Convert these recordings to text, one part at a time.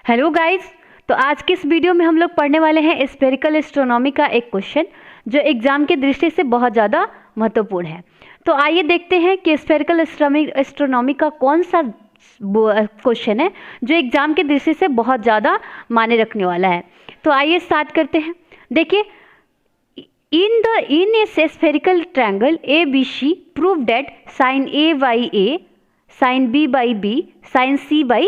Hello guys. तो आज की इस वीडियो में हम लोग पढ़ने वाले हैं स्फेरिकल एस्ट्रोनॉमी का एक क्वेश्चन जो एग्जाम की दृष्टि से बहुत ज़्यादा महत्वपूर्ण है। तो आइए देखते हैं कि स्फेरिकल एस्ट्रोनॉमी का कौन सा क्वेश्चन है जो एग्जाम की दृष्टि से बहुत ज़्यादा मायने रखने वाला है। तो आइए स्टार्ट करते हैं। देखिए, in a spherical triangle ABC prove that sin A by A, sin B by B, sin C by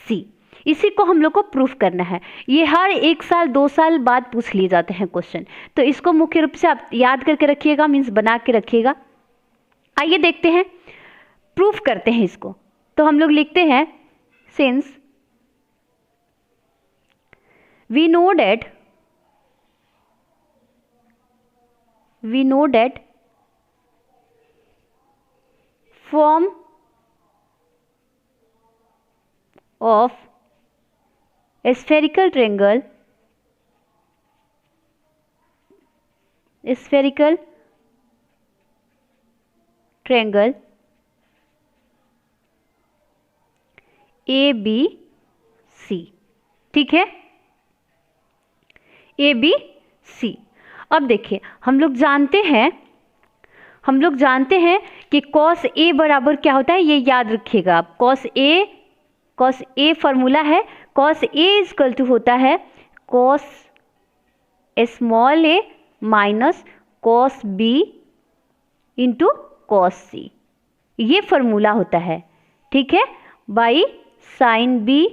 C, इसी को हम लोग को प्रूफ करना है। ये हर 1 साल 2 साल बाद पूछ लिए जाते हैं क्वेश्चन, तो इसको मुख्य रूप से आप याद करके रखिएगा, मीन्स बना के रखिएगा। आइए देखते हैं, प्रूफ करते हैं इसको। तो हम लोग लिखते हैं since we know that form of a spherical triangle ABC, ठीक है, ABC। अब देखिए, हम लोग जानते हैं कि cos A बराबर क्या होता है, ये याद रखिएगा आप। cos A फॉर्मूला है, cos A इक्वल टू होता है cos small a minus cos B into cos C, ये फॉर्मूला होता है, ठीक है, by sine B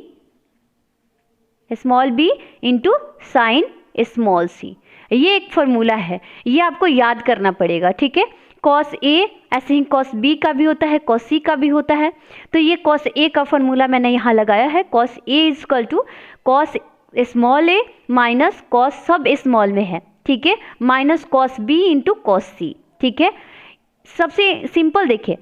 small b into sine small c, ये एक फॉर्मूला है, ये आपको याद करना पड़ेगा, ठीक है। cos A ऐसे ही cos B का भी होता है, cos C का भी होता है। तो ये cos A का फॉर्मूला मैंने यहाँ लगाया है, cos A equal to cos small a minus cos सब स्मॉल में है, ठीक है, minus cos B into cos C, ठीक है। सबसे सिंपल देखिए,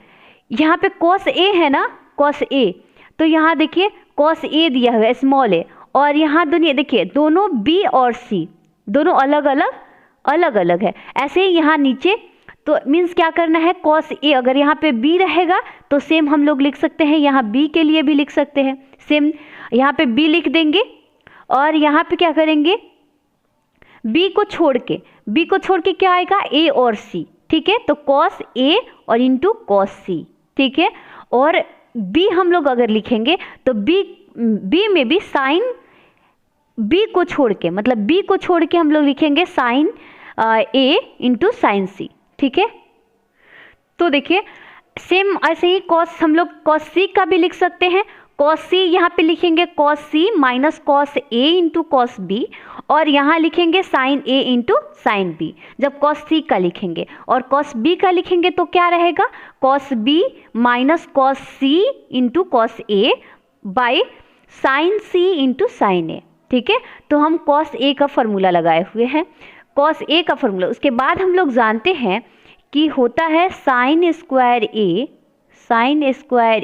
यहाँ पे cos A है ना, cos A, तो यहाँ देखिए cos A दिया हुआ है स्मॉल a, और यहाँ देखिए दोनों B और C दोनों अलग अलग है। ऐसे ही यहाँ नीचे, तो मीन्स क्या करना है, cos A अगर यहाँ पे B रहेगा तो सेम हम लोग लिख सकते हैं, यहाँ B के लिए भी लिख सकते हैं, सेम यहाँ पे B लिख देंगे, और यहाँ पे क्या करेंगे, B को छोड़ के क्या आएगा, A और C, ठीक है। तो cos A और इंटू cos C, ठीक है। और B हम लोग अगर लिखेंगे तो B में भी साइन B को छोड़ के, मतलब B को छोड़ के हम लोग लिखेंगे sine A into sine C, ठीक है। तो देखिए सेम ऐसे ही cos हम लोग cos C का भी लिख सकते हैं, cos C यहाँ पे लिखेंगे cos C minus cos A into cos B, और यहाँ लिखेंगे sine A into sine B जब cos C का लिखेंगे, और cos B का लिखेंगे तो क्या रहेगा, cos B minus cos C into cos A by sine C into sine A, ठीक है। तो हम cos A का फॉर्मूला लगाए हुए हैं, cos A का फॉर्मूला। उसके बाद हम लोग जानते हैं कि होता है साइन स्क्वायर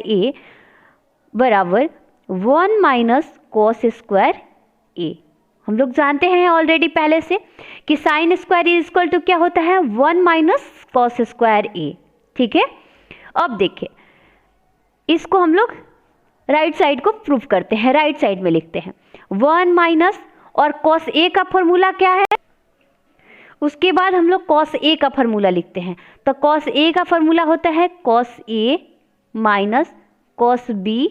A बराबर 1 माइनस cos स्क्वायर A। हम लोग जानते हैं ऑलरेडी पहले से कि sine square A equal to क्या होता है, 1 माइनस cos स्क्वायर A, ठीक है। अब देखिए, इसको हम लोग राइट साइड को प्रूफ करते हैं, राइट साइड में लिखते हैं 1 माइनस, और cos A का फॉर्मूला क्या है, उसके बाद हम लोग cos A का फॉर्मूला लिखते हैं। तो cos A का फॉर्मूला होता है cos A minus cos B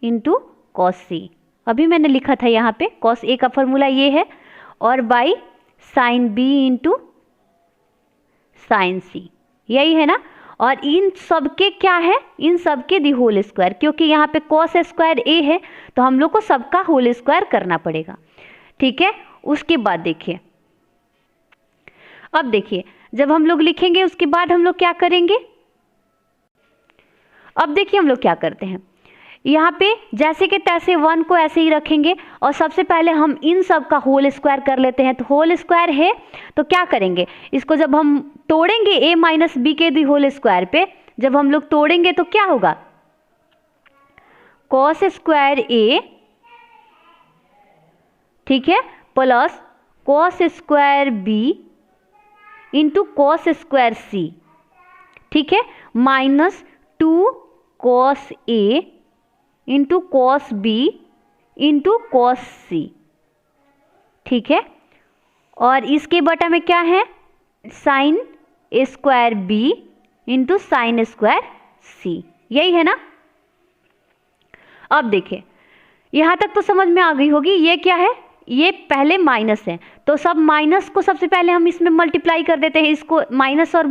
into cos C, अभी मैंने लिखा था यहाँ पे cos A का फॉर्मूला ये है, और by sine B into sine C, यही है ना। और इन सब के क्या है, इन सब के दी होल स्क्वायर, क्योंकि यहाँ पे cos स्क्वायर A है तो हम लोग को सबका होल स्क्वायर करना पड़ेगा, ठीक है। उसके बाद देखिए, अब देखिए जब हम लोग लिखेंगे उसके बाद हम लोग क्या करेंगे, अब देखिए हम लोग क्या करते हैं, यहाँ पे जैसे कि तैसे 1 को ऐसे ही रखेंगे, और सबसे पहले हम इन सब का होल स्क्वायर कर लेते हैं। तो होल स्क्वायर है तो क्या करेंगे, इसको जब हम तोड़ेंगे A माइनस B के दी होल स्क्वायर पे, जब हम लोग तोड़ेंगे तो क्या होगा, cos स्क्वायर A, ठीक है, plus cos square B into cos square C, ठीक है, minus 2 cos A into cos B into cos C, ठीक है। और इसके बटा में क्या है, sine square B into sine square C, यही है ना। अब देखिए यहां तक तो समझ में आ गई होगी। ये क्या है, ये पहले माइनस है, तो सब माइनस को सबसे पहले हम इसमें मल्टीप्लाई कर देते हैं, इसको माइनस, और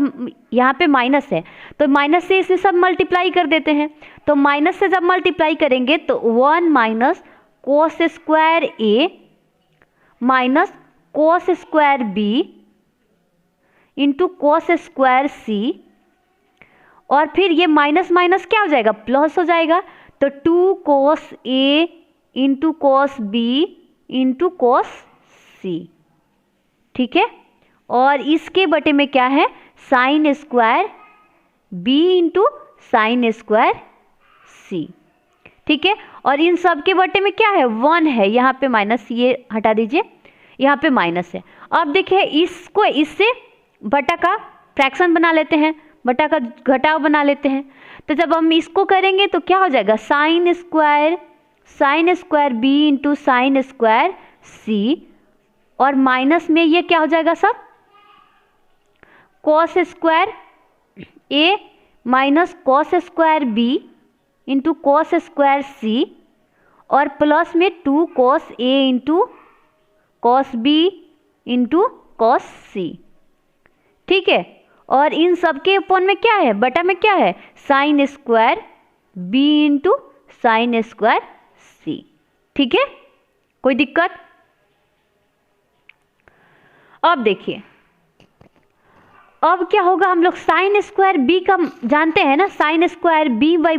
यहाँ पे माइनस है तो माइनस से इसे सब मल्टीप्लाई कर देते हैं। तो माइनस से जब मल्टीप्लाई करेंगे तो 1 minus cos square A minus cos square B into cos square C, और फिर ये माइनस माइनस क्या हो जाएगा, प्लस हो जाएगा। तो 2 cos A into cos B into cos C, ठीक है। और इसके बटे में क्या है, sine square B into sine square C, ठीक है। और इन सब के बटे में क्या है, 1 है, यहाँ पे माइनस, ये हटा दीजिए, यहाँ पे माइनस है। अब देखिए इसको इससे बटा का फ्रैक्शन बना लेते हैं, बटा का घटाव बना लेते हैं। तो जब हम इसको करेंगे तो क्या हो जाएगा, sine square B into sine square C, और माइनस में ये क्या हो जाएगा सब, cos square A minus cos square B into cos square C, और प्लस में 2 cos A into cos B into cos C, ठीक है। और इन सब के अपन में क्या है, बटा में क्या है, sine square B into sine square C, ठीक है। कोई दिक्कत। अब देखिए अब क्या होगा, हम लोग साइन स्क्वायर बी का जानते हैं ना, sine square B by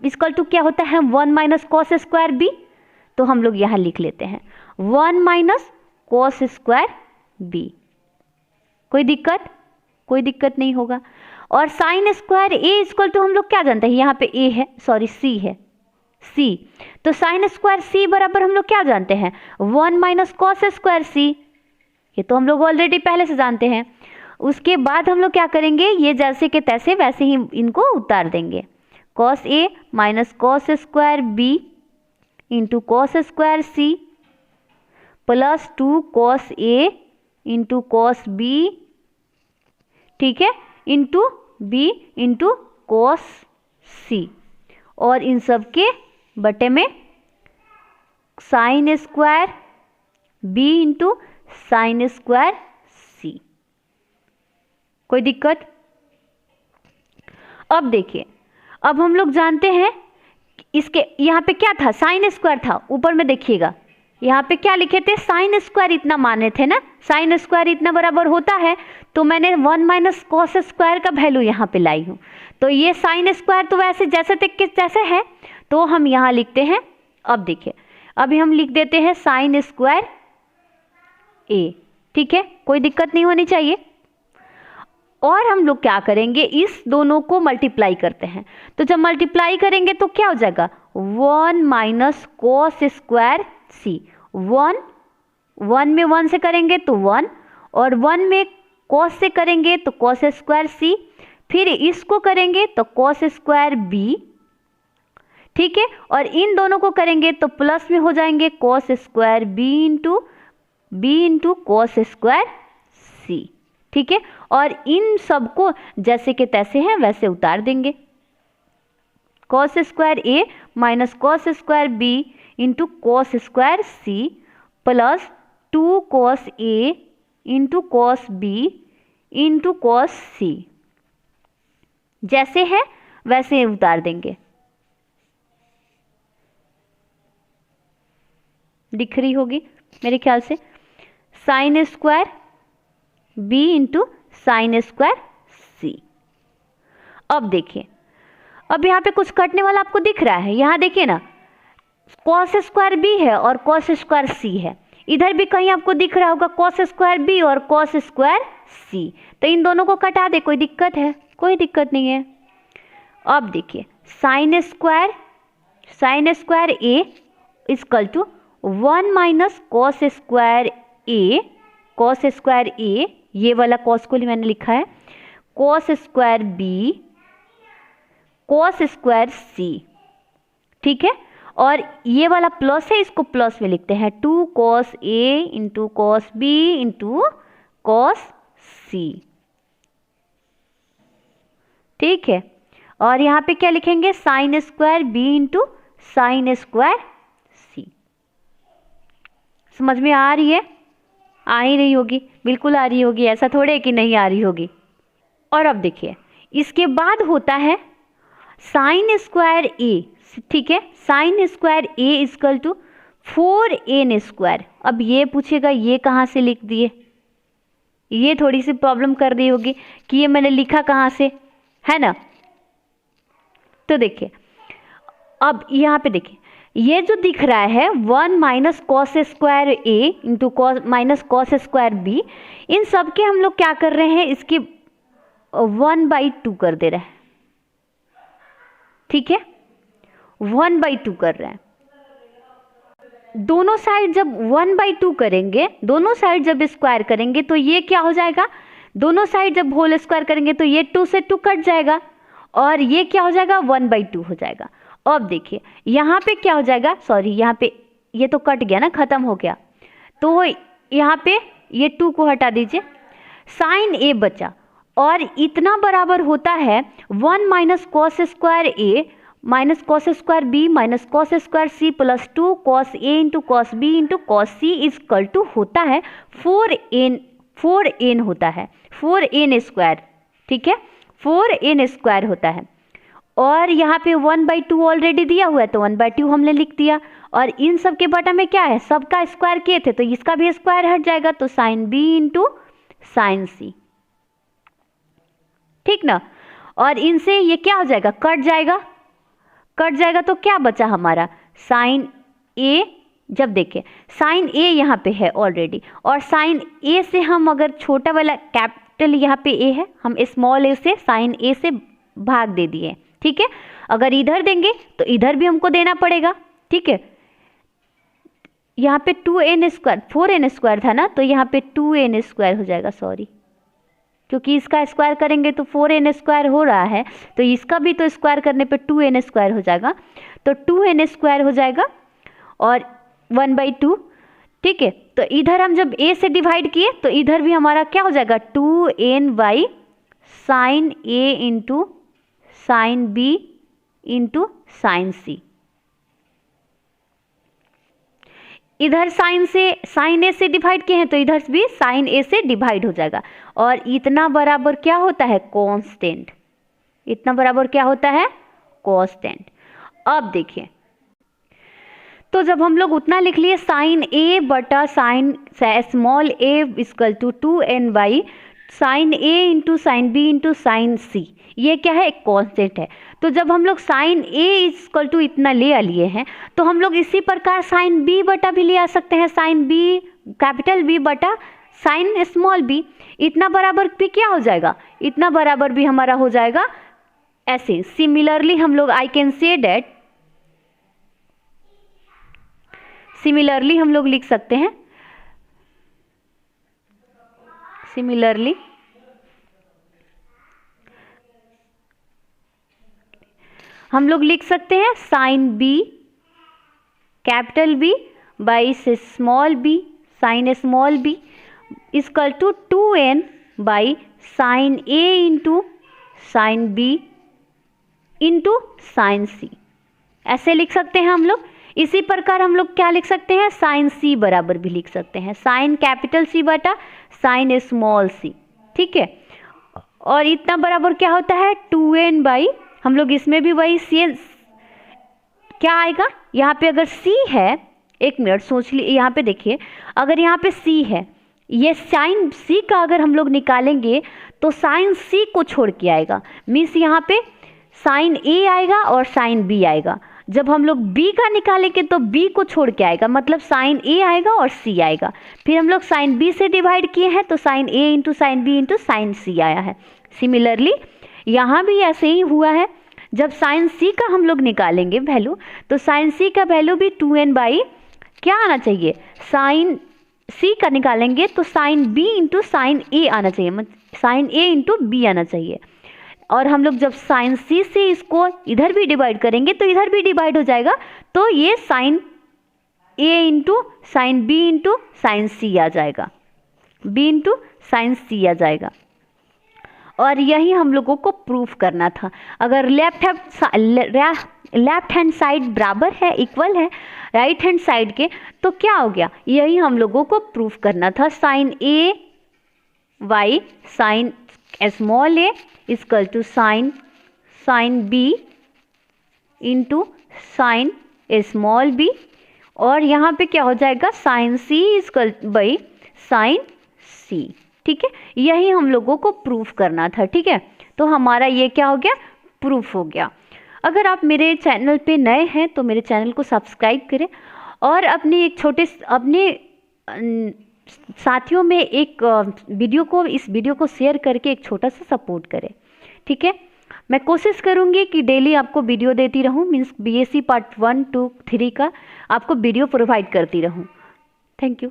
equal to क्या होता है, 1 माइनस कॉस स्क्वायर बी। तो हम लोग यहां लिख लेते हैं 1 माइनस कॉस स्क्वायर बी। कोई दिक्कत, कोई दिक्कत नहीं होगा। और sine square A equal to हम लोग क्या जानते हैं, यहाँ पे ए है, सॉरी सी है, सी। तो साइन स्क्वायर सी बराबर हम लोग क्या जानते हैं, 1 माइनस कॉस स्क्वायर सी, ये तो हम लोग ऑलरेडी पहले से जानते हैं। उसके बाद हम लोग क्या करेंगे, ये जैसे के तैसे वैसे ही इनको उतार देंगे, cos A minus cos square B into cos square C plus 2 cos A into cos B, ठीक है, into B into cos C. और इन सब के बटे में sine square B into sine square C. कोई दिक्कत। अब देखिए अब हम लोग जानते हैं इसके यहाँ पे क्या था, साइन स्क्वायर था, ऊपर में देखिएगा यहाँ पे क्या लिखे थे, साइन स्क्वायर इतना माने थे ना, साइन स्क्वायर इतना बराबर होता है, तो मैंने 1 माइनस कॉस स्क्वायर का वैल्यू यहाँ पे लाई हूँ। तो ये साइन स्क्वायर तो वैसे जैसे तक के जैसे है, तो हम यहाँ लिखते हैं। अब देखिए अभी हम लिख देते हैं साइन स्क्वायर ए, ठीक है, कोई दिक्कत नहीं होनी चाहिए। और हम लोग क्या करेंगे, इस दोनों को मल्टीप्लाई करते हैं। तो जब मल्टीप्लाई करेंगे तो क्या हो जाएगा, 1 माइनस कॉस स्क्वायर सी, 1 में 1 से करेंगे तो 1, और 1 में कॉस से करेंगे तो कॉस स्क्वायर सी, फिर इसको करेंगे तो कॉस स्क्वायर बी, ठीक है। और इन दोनों को करेंगे तो प्लस में हो जाएंगे cos square B into cos square C, ठीक है। और इन सबको जैसे के तैसे हैं वैसे उतार देंगे, cos square A minus cos square B into cos square C plus 2 cos A into cos B into cos C, जैसे है वैसे उतार देंगे। दिख रही होगी मेरे ख्याल से, sine square B into sine square C. अब देखिए अब यहाँ पे कुछ कटने वाला आपको दिख रहा है, यहाँ देखिए ना, कॉस स्क्वायर बी है और कॉस स्क्वायर सी है, इधर भी कहीं आपको दिख रहा होगा कॉस स्क्वायर बी और कॉस स्क्वायर सी। तो इन दोनों को कटा दे, कोई दिक्कत है, कोई दिक्कत नहीं है। अब देखिए sine square A equal to 1 minus cos square A, ये वाला कॉस को मैंने लिखा है, cos square B cos square C, ठीक है। और ये वाला प्लस है, इसको प्लस में लिखते हैं 2 cos A into cos B into cos C। ठीक है, और यहाँ पे क्या लिखेंगे, sine square B into sine square C। समझ में आ रही है? आ ही रही होगी, बिल्कुल आ रही होगी, ऐसा थोड़े है कि नहीं आ रही होगी। और अब देखिए इसके बाद होता है साइन स्क्वायर A। ठीक है, sine square A equal to 4n square. अब ये पूछेगा ये कहाँ से लिख दिए, ये थोड़ी सी प्रॉब्लम कर रही होगी कि ये मैंने लिखा कहाँ से, है ना। तो देखिए अब यहाँ पे देखिए ये जो दिख रहा है 1 minus cos square A into minus cos square B, इन सब के हम लोग क्या कर रहे हैं, इसके 1/2 कर दे रहे हैं। ठीक है, 1/2 कर रहे हैं। दोनों साइड जब 1/2 करेंगे, दोनों साइड जब स्क्वायर करेंगे तो ये क्या हो जाएगा, दोनों साइड जब होल स्क्वायर करेंगे तो ये 2 से 2 कट जाएगा और ये क्या हो जाएगा, 1/2 हो जाएगा। अब देखिए यहाँ पे क्या हो जाएगा, सॉरी यहाँ पे ये तो कट गया ना, खत्म हो गया, तो यहाँ पे ये 2 को हटा दीजिए, साइन A बचा और इतना बराबर होता है 1 minus cos square A minus cos square B minus cos square C plus 2 cos A into cos B into cos C equal to होता है 4n होता है, 4n स्क्वायर। ठीक है, 4n स्क्वायर होता है और यहाँ पे 1/2 ऑलरेडी दिया हुआ है तो 1/2 हमने लिख दिया। और इन सब के बटा में क्या है, सबका स्क्वायर किए थे तो इसका भी स्क्वायर हट जाएगा, तो sine B into sine C। ठीक ना, और इनसे ये क्या हो जाएगा, कट जाएगा, कट जाएगा तो क्या बचा हमारा, साइन A। जब देखें साइन A यहाँ पे है ऑलरेडी, और साइन A से हम अगर छोटा वाला कैपिटल यहाँ पे A है, हम स्मॉल a से साइन A से भाग दे दिए। ठीक है, अगर इधर देंगे तो इधर भी हमको देना पड़ेगा। ठीक है, यहाँ पे 2n स्क्वायर 4n स्क्वायर था ना, तो यहाँ पे 2n स्क्वायर हो जाएगा, सॉरी, क्योंकि इसका स्क्वायर करेंगे तो 4n स्क्वायर हो रहा है, तो इसका भी तो स्क्वायर करने पे 2n स्क्वायर हो जाएगा, तो 2n स्क्वायर हो जाएगा और 1/2। ठीक है, तो इधर हम जब a से डिवाइड किए तो इधर भी हमारा क्या हो जाएगा, 2n by sine A into sine B into sine C। इधर साइन A से डिवाइड किए हैं तो इधर भी साइन A से डिवाइड हो जाएगा, और इतना बराबर क्या होता है, कांस्टेंट। इतना बराबर क्या होता है, कांस्टेंट। अब देखिए तो जब हम लोग उतना लिख लिए, साइन A बटा sine small a equal to 2n by sine A into sine B into sine C, ये क्या है, एक कांस्टेंट है। तो जब हम लोग साइन A इक्वल टू इतना ले लिए हैं तो हम लोग इसी प्रकार साइन B बटा भी ले आ सकते हैं, साइन B कैपिटल B बटा साइन स्मॉल b। इतना बराबर भी क्या हो जाएगा, इतना बराबर भी हमारा हो जाएगा ऐसे। सिमिलरली हम लोग I can say that, similarly हम लोग लिख सकते हैं, सिमिलरली हम लोग लिख सकते हैं sine B capital B by small b sine small b equal to 2n by sine A into sine B into sine C, ऐसे लिख सकते हैं हम लोग। इसी प्रकार हम लोग क्या लिख सकते हैं, साइन C बराबर भी लिख सकते हैं, साइन कैपिटल C बटा साइन स्मॉल c। ठीक है, और इतना बराबर क्या होता है, 2n बाई, हम लोग इसमें भी वही सी क्या आएगा, यहाँ पे अगर c है, एक मिनट सोच ली, यहाँ पे देखिए अगर यहाँ पे c है, ये साइन c का अगर हम लोग निकालेंगे तो साइन c को छोड़ के आएगा, मीन्स यहाँ पे साइन A आएगा और साइन B आएगा। जब हम लोग B का निकालेंगे तो B को छोड़ के आएगा, मतलब साइन A आएगा और C आएगा। फिर हम लोग साइन B से डिवाइड किए हैं तो sine A into sine B into sine C आया है। सिमिलरली यहाँ भी ऐसे ही हुआ है, जब साइन C का हम लोग निकालेंगे वैल्यू तो साइन C का वैल्यू भी 2n बाई क्या आना चाहिए, साइन C का निकालेंगे तो sine B into sine A आना चाहिए, मतलब साइन A इंटू B आना चाहिए। और हम लोग जब साइन सी से इसको इधर भी डिवाइड करेंगे तो इधर भी डिवाइड हो जाएगा, तो ये sine A into sine B into sine C आ जाएगा, बी इंटू साइन सी आ जाएगा। और यही हम लोगों को प्रूफ करना था। अगर लेफ्ट हैंड साइड बराबर है, इक्वल है राइट हैंड साइड के, तो क्या हो गया, यही हम लोगों को प्रूफ करना था। Sine A by sine small A equal to sine B into sine small B, और यहाँ पे क्या हो जाएगा, sine C equal by sine C. ठीक है, यही हम लोगों को प्रूफ करना था। ठीक है, तो हमारा ये क्या हो गया, प्रूफ हो गया। अगर आप मेरे चैनल पे नए हैं तो मेरे चैनल को सब्सक्राइब करें और अपने साथियों में इस वीडियो को शेयर करके एक छोटा सा सपोर्ट करें। ठीक है, मैं कोशिश करूंगी कि डेली आपको वीडियो देती रहूं, मीन्स बीएससी पार्ट 1, 2, 3 का आपको वीडियो प्रोवाइड करती रहूं। Thank you.